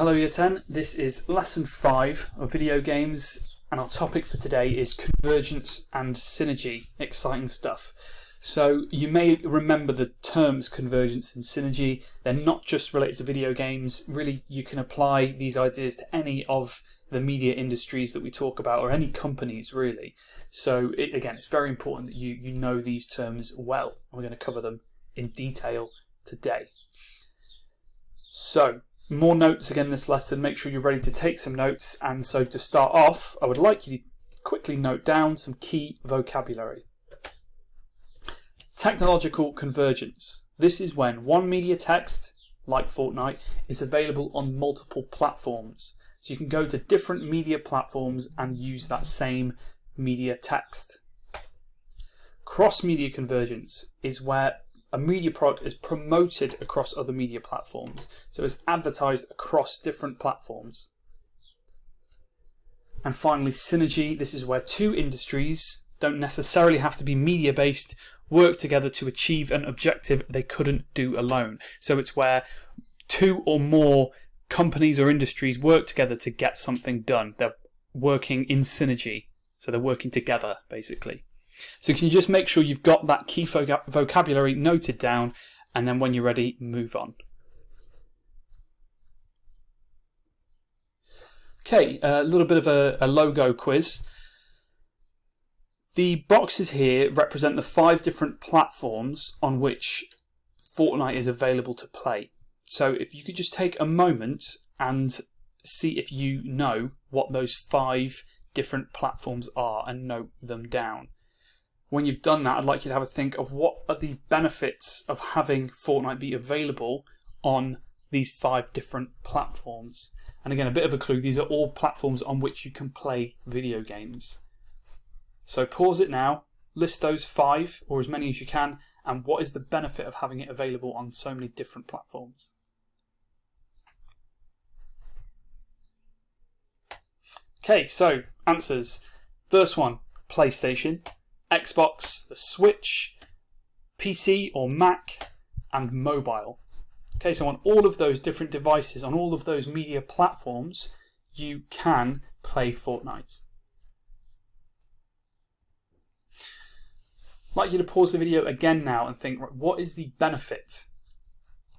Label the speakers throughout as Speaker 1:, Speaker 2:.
Speaker 1: Hello Year 10, this is lesson 5 of video games and our topic for today is convergence and synergy. Exciting stuff. So you may remember the terms convergence and synergy. They're not just related to video games. Really, you can apply these ideas to any of the media industries that we talk about or any companies really. So again, it's very important that you know these terms well. We're going to cover them in detail today. So, more notes again in this lesson. Make sure you're ready to take some notes. And so to start off, I would like you to quickly note down some key vocabulary. Technological convergence. This is when one media text, like Fortnite, is available on multiple platforms. So you can go to different media platforms and use that same media text. Cross-media convergence is where a media product is promoted across other media platforms. So it's advertised across different platforms. And finally, synergy. This is where two industries, don't necessarily have to be media-based, work together to achieve an objective they couldn't do alone. So it's where two or more companies or industries work together to get something done. They're working in synergy. So they're working together, basically. So can you just make sure you've got that key vocabulary noted down, and then when you're ready, move on. Okay, a little bit of a logo quiz. The boxes here represent the 5 different platforms on which Fortnite is available to play. So if you could just take a moment and see if you know what those 5 different platforms are and note them down. When you've done that, I'd like you to have a think of what are the benefits of having Fortnite be available on these 5 different platforms. And again, a bit of a clue, these are all platforms on which you can play video games. So pause it now, list those 5 or as many as you can, and what is the benefit of having it available on so many different platforms? Okay, so answers. First one, PlayStation, Xbox, the Switch, PC or Mac, and mobile. Okay, so on all of those different devices, on all of those media platforms, you can play Fortnite. I'd like you to pause the video again now and think, right, what is the benefit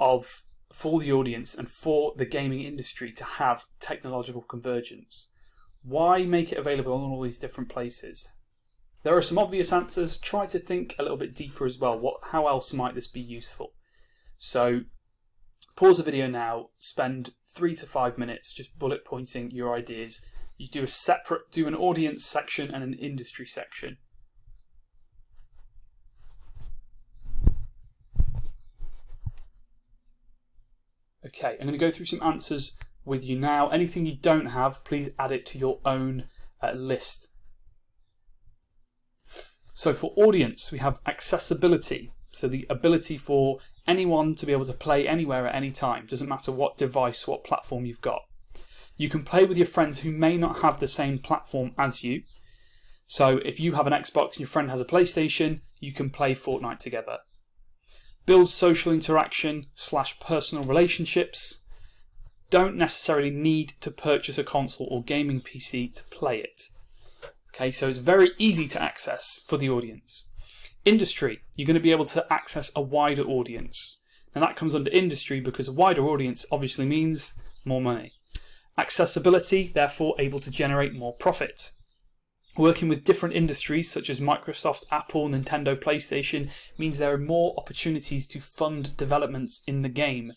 Speaker 1: for the audience and for the gaming industry to have technological convergence? Why make it available on all these different places? There are some obvious answers. Try to think a little bit deeper as well. How else might this be useful? So pause the video now, spend 3 to 5 minutes just bullet pointing your ideas. You do an audience section and an industry section. Okay, I'm going to go through some answers with you now. Anything you don't have, please add it to your own list. So for audience, we have accessibility. So the ability for anyone to be able to play anywhere at any time. Doesn't matter what device, what platform you've got. You can play with your friends who may not have the same platform as you. So if you have an Xbox and your friend has a PlayStation, you can play Fortnite together. Build social interaction / personal relationships. Don't necessarily need to purchase a console or gaming PC to play it. Okay, so it's very easy to access for the audience. Industry, you're going to be able to access a wider audience. Now that comes under industry because a wider audience obviously means more money. Accessibility, therefore able to generate more profit. Working with different industries such as Microsoft, Apple, Nintendo, PlayStation means there are more opportunities to fund developments in the game.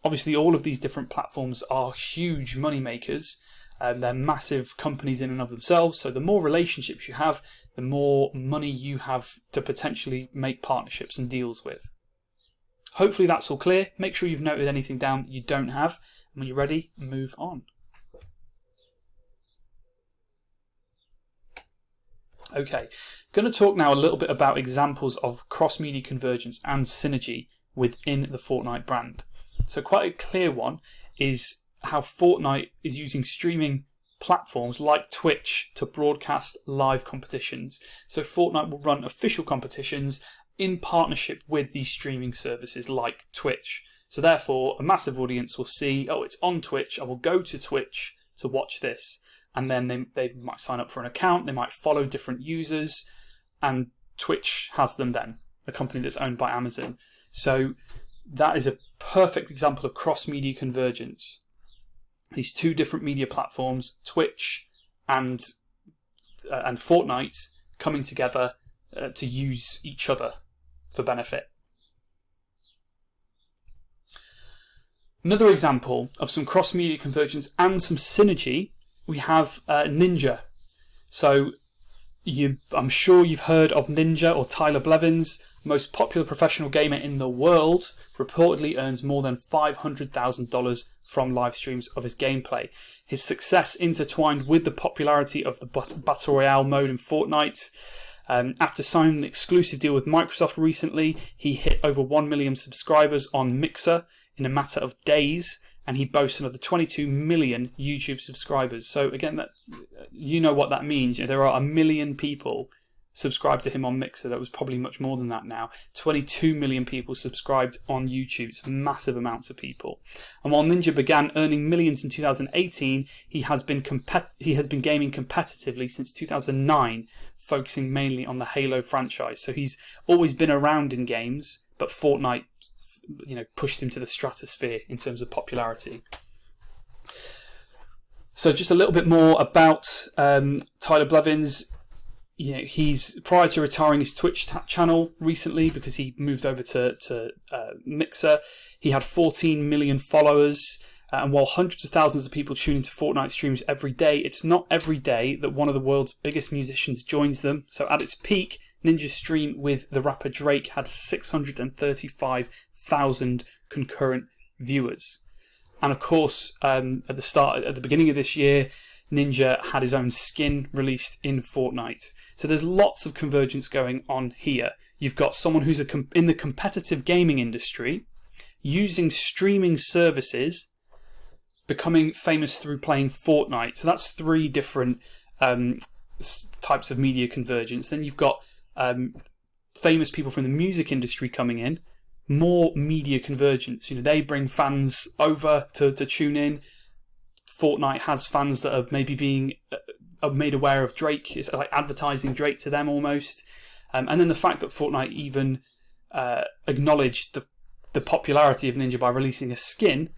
Speaker 1: Obviously all of these different platforms are huge money makers. They're massive companies in and of themselves, so the more relationships you have, the more money you have to potentially make partnerships and deals with. Hopefully that's all clear. Make sure you've noted anything down that you don't have, and when you're ready, move on. Okay, going to talk now a little bit about examples of cross-media convergence and synergy within the Fortnite brand. So quite a clear one is how Fortnite is using streaming platforms like Twitch to broadcast live competitions. So Fortnite will run official competitions in partnership with these streaming services like Twitch. So therefore, a massive audience will see, oh, it's on Twitch, I will go to Twitch to watch this. And then they might sign up for an account, they might follow different users, and Twitch has them then, a company that's owned by Amazon. So that is a perfect example of cross-media convergence. These two different media platforms, Twitch and Fortnite, coming together to use each other for benefit. Another example of some cross-media convergence and some synergy, we have Ninja. So I'm sure you've heard of Ninja, or Tyler Blevins, most popular professional gamer in the world, reportedly earns more than $500,000 from live streams of his gameplay. His success intertwined with the popularity of the Battle Royale mode in Fortnite. After signing an exclusive deal with Microsoft recently, he hit over 1 million subscribers on Mixer in a matter of days, and he boasts another 22 million YouTube subscribers. So again, you know what that means. There are 1 million people subscribed to him on Mixer. That was probably much more than that now. 22 million people subscribed on YouTube. It's massive amounts of people. And while Ninja began earning millions in 2018, he has been gaming competitively since 2009, focusing mainly on the Halo franchise. So he's always been around in games, but Fortnite, pushed him to the stratosphere in terms of popularity. So just a little bit more about Tyler Blevins. He's, prior to retiring his Twitch channel recently, because he moved over to Mixer, he had 14 million followers. And while hundreds of thousands of people tune into Fortnite streams every day, it's not every day that one of the world's biggest musicians joins them. So at its peak, Ninja's stream with the rapper Drake had 635,000 concurrent viewers. And of course, at the beginning of this year, Ninja had his own skin released in Fortnite. So there's lots of convergence going on here. You've got someone who's in the competitive gaming industry, using streaming services, becoming famous through playing Fortnite. So that's three different types of media convergence. Then you've got famous people from the music industry coming in, more media convergence. They bring fans over to tune in. Fortnite has fans that are maybe being made aware of Drake. It's like advertising Drake to them almost. And then the fact that Fortnite even acknowledged the popularity of Ninja by releasing a skin.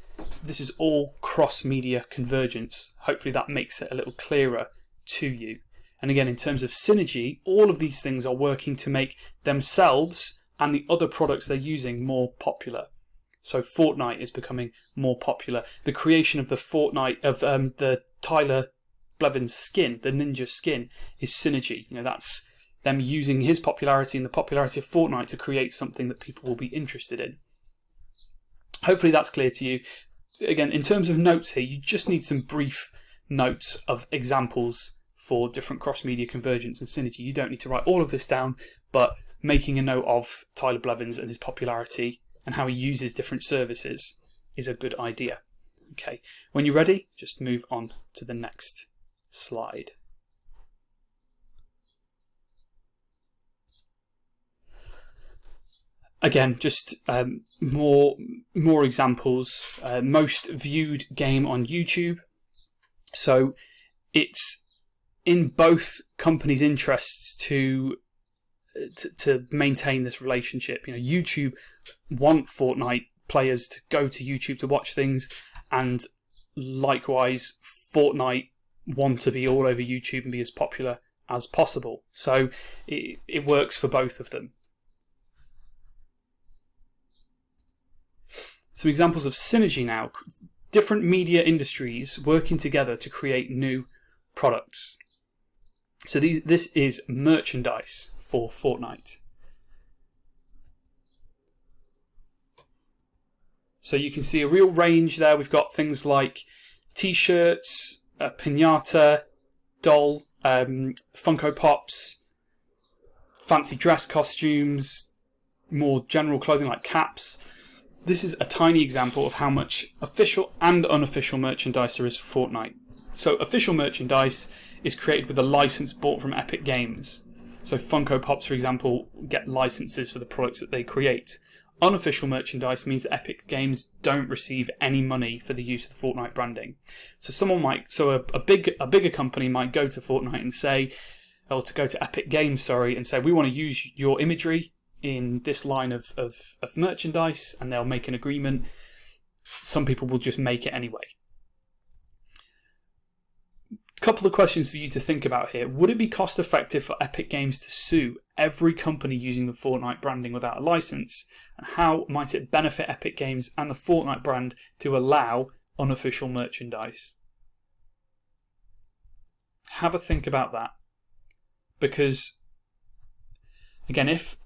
Speaker 1: This is all cross-media convergence. Hopefully that makes it a little clearer to you. And again, in terms of synergy, all of these things are working to make themselves and the other products they're using more popular. So Fortnite is becoming more popular. The creation of the the Tyler Blevins skin, the Ninja skin, is synergy. That's them using his popularity and the popularity of Fortnite to create something that people will be interested in. Hopefully that's clear to you. Again, in terms of notes here, you just need some brief notes of examples for different cross-media convergence and synergy. You don't need to write all of this down, but making a note of Tyler Blevins and his popularity and how he uses different services is a good idea. Okay, when you're ready, just move on to the next slide. Again, just more examples. Most viewed game on YouTube. So it's in both companies' interests to maintain this relationship. YouTube want Fortnite players to go to YouTube to watch things, and likewise, Fortnite want to be all over YouTube and be as popular as possible. So it works for both of them. Some examples of synergy now. Different media industries working together to create new products. So this is merchandise for Fortnite. So you can see a real range there. We've got things like t-shirts, a piñata, doll, Funko Pops, fancy dress costumes, more general clothing like caps. This is a tiny example of how much official and unofficial merchandise there is for Fortnite. So official merchandise is created with a license bought from Epic Games. So Funko Pops, for example, get licenses for the products that they create. Unofficial merchandise means that Epic Games don't receive any money for the use of the Fortnite branding. So a bigger company might go to Fortnite and say, or to go to Epic Games, and say, we want to use your imagery in this line of merchandise, and they'll make an agreement. Some people will just make it anyway. Couple of questions for you to think about here. Would it be cost effective for Epic Games to sue every company using the Fortnite branding without a license? And how might it benefit Epic Games and the Fortnite brand to allow unofficial merchandise? Have a think about that. Because, again, if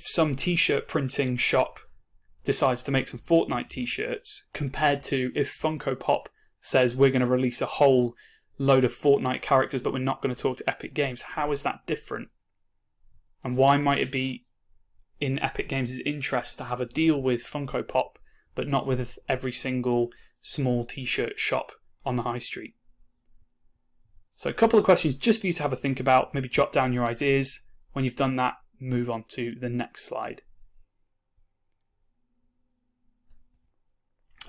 Speaker 1: some t-shirt printing shop decides to make some Fortnite t-shirts, compared to if Funko Pop says we're going to release a whole load of Fortnite characters but we're not going to talk to Epic Games, how is that different? And why might it be in Epic Games' interest to have a deal with Funko Pop but not with every single small t-shirt shop on the high street? So a couple of questions just for you to have a think about. Maybe jot down your ideas. When you've done that, move on to the next slide.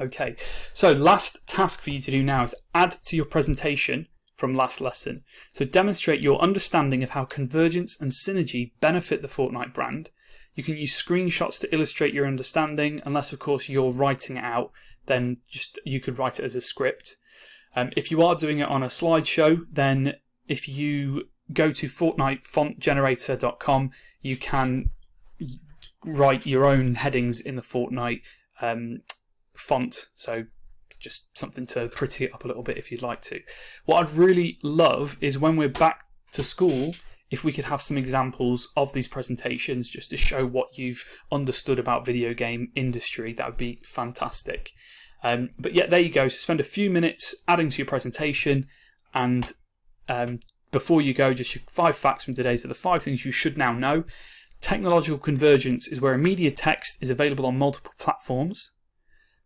Speaker 1: Okay, so last task for you to do now is add to your presentation from last lesson. So demonstrate your understanding of how Convergence and Synergy benefit the Fortnite brand. You can use screenshots to illustrate your understanding, unless of course you're writing it out, then you could write it as a script. If you are doing it on a slideshow, then if you go to FortniteFontGenerator.com, you can write your own headings in the Fortnite font, so just something to pretty it up a little bit if you'd like to. What I'd really love is when we're back to school, if we could have some examples of these presentations just to show what you've understood about video game industry. That would be fantastic. But yeah, there you go. So spend a few minutes adding to your presentation, and before you go, just your 5 facts from today. So the 5 things you should now know. Technological convergence is where a media text is available on multiple platforms.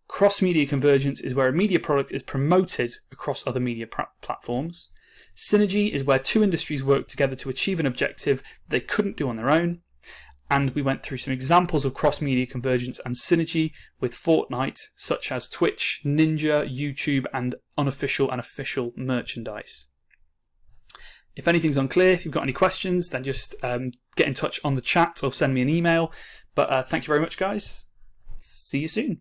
Speaker 1: Cross-media convergence is where a media product is promoted across other media platforms. Synergy is where 2 industries work together to achieve an objective they couldn't do on their own. And we went through some examples of cross-media convergence and synergy with Fortnite, such as Twitch, Ninja, YouTube, and unofficial and official merchandise. If anything's unclear, if you've got any questions, then just get in touch on the chat or send me an email. But thank you very much, guys. See you soon.